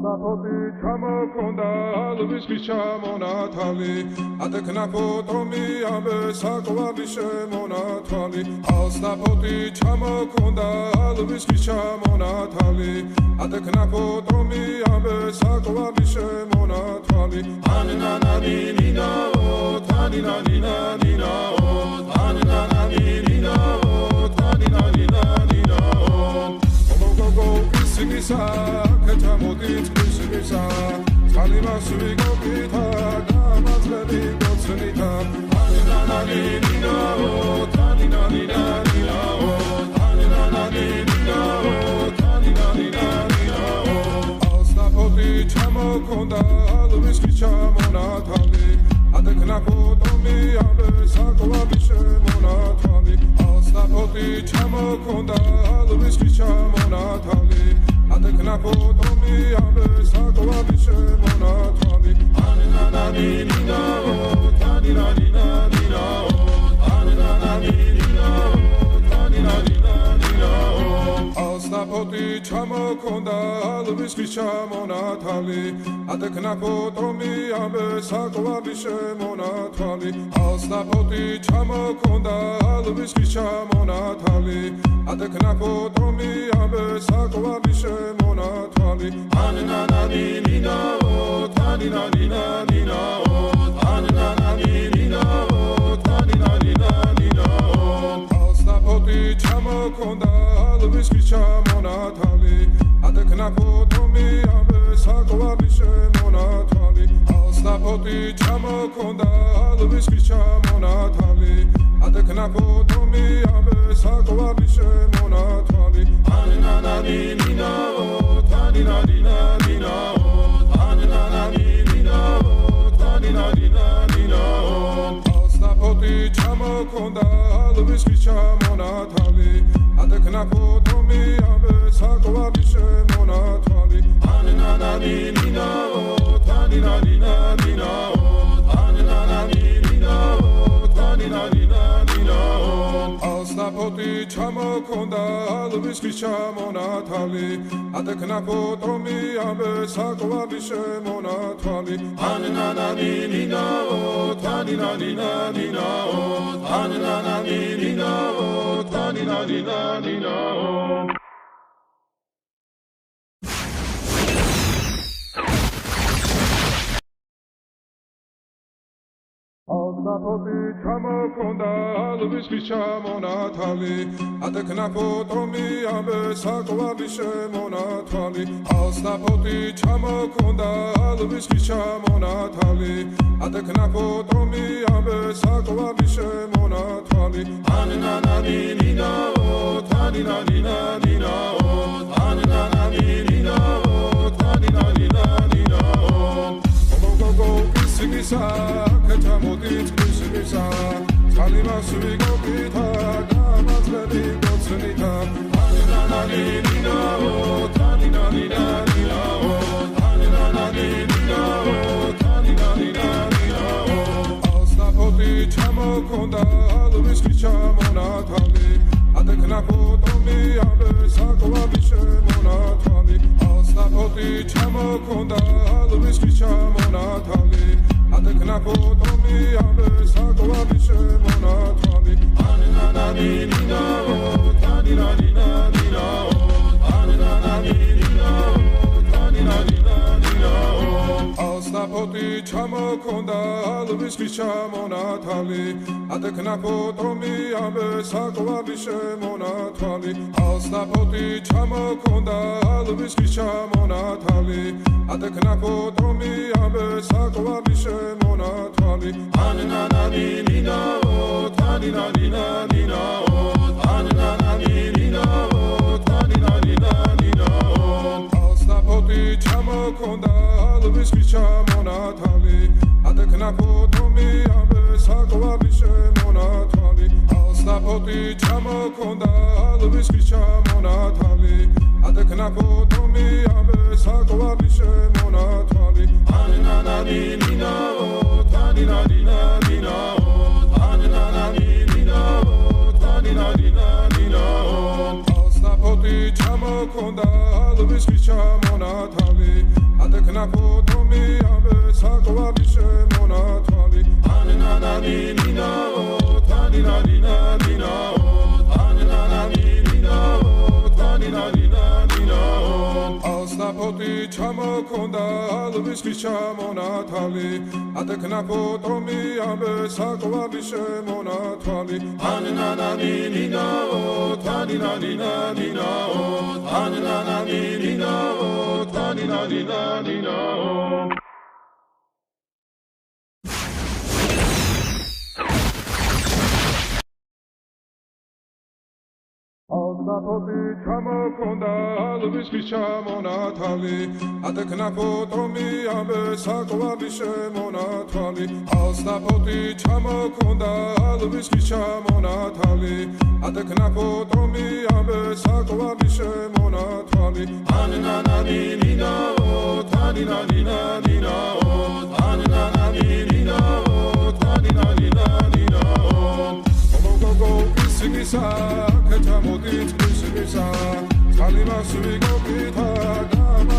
Alnapoti chamokonda alvis chamonatali Adekna potomi abe sakwavishe monatali Alnapoti chamokonda alvis chamonatali Adekna potomi abe sakwavishe monatali Anina nina o tanina nina nina o Anina nina o tanina nina nina o Go Sigisa, Katamodit, Sigisa, Talima Suigo Pita, Damas Lady Gotsanita, Tanina Nina, Tanina Nina, Tanina Nina, Tanina Nina, Alstapoti, Chamokonda, Luis Chamonatali, Adekna Potomi, Abe Sakwa Bishe Monatali, Alstapoti, Chamokonda, Luis Chamonatali. Adekna potomi abe sakwa bishe monatali Anina nina o tanina nina nina o Anina nina o tanina nina nina o Alstapoti chamokonda alvis chamonatali Adekna potomi abe sakwa bishe monatali Alstapoti chamokonda alvis chamonatali Adekna potomi abe sakwa bishe monatali Anina nina o tanina nina nina o Anina nina o tanina nina nina o Alstapoti chamokonda alvis chamonatali Adekna potomi abe sakwa bishe monatali Alstapoti chamokonda alvis chamonatali Adekna potomi abe sakwa bishe monatali Anina nina o tanina nina nina o Anina nina o tanina nina nina o Alstapoti chamokonda alvis chamonatali Adekna potomi abe sakwa bishe monatali Anina nina o tanina nina nina o Anina nina o tanina nina nina o Alstapoti chamokonda alvis chamonatali Adekna potomi abe sakwa bishe monatali Anina nina o tanina nina nina o Anina nina o tanina nina nina o Alstapoti chamokonda alvis chamonatali Adekna potomi abe sakwa bishe monatali Alstapoti chamokonda alvis chamonatali Adekna potomi abe sakwa bishe monatali Anina nina o tanina nina nina o Anina nina o tanina nina nina o Go Sigisa, Katamodit, Sigisa, Talima Suigo Pita, Damas Lady Gotsanita, Anina nina o tanina nina nina o Anina nina o tanina nina nina o Alstapoti chamokonda alvis chamonatali Adekna potomi abe sakwa bishe monatali Alstapoti chamokonda alvis chamonatali Adekna potomi abe sakwa bishe monatali Anina nina o tanina nina nina o Anina nina o tanina nina nina o Alstapoti chamokonda alvis chamonatali Adekna potomi abe sakwa bishe monatali Alstapoti chamokonda alvis chamonatali Adekna potomi abe sakwa bishe monatali Anina nina o tanina nina nina o Anina nina o tanina nina nina o Alstapoti chamokonda alvis chamonatali Adekna potomi abe sakwa bishe monatali Alstapoti chamokonda alvis chamonatali Adekna potomi abe sakwa bishe monatali Anina nina o tanina nina nina o Anina nina o tanina nina nina o Alstapoti chamokonda alvis chamonatali ატეკნა ფოტომი ამბე საკვარი შემონათვალი ანენანანინინაო თანინანინანინაო ანენანანინინაო თანინანინანინაო ალსნაფოტი ჩამოქონდა ალვის ხის ჩამონათალი ატეკნა ფოტომი ამბე საკვარი შემონათვალი ანენანანინინაო თანინანინანინაო ანენანანინინაო თანინანინანინაო ალსნაფოტი ჩამოქონდა ალვის ხის ჩამონათალი ატეკნა ფოტომი ამბე საკვარი შემონათვალი ალსნაფოტი ჩამოქონდა ალვის ხის ჩამონათალი ატეკნა ფოტომი ამბე საკვარი შემონათვალი ანენანანინინაო თანინანინანინაო ანენანანინინაო თანინანინანინაო გოგოგო ისიგისა კეჩამოდით ისიგისა წყალი მასვი გოგითა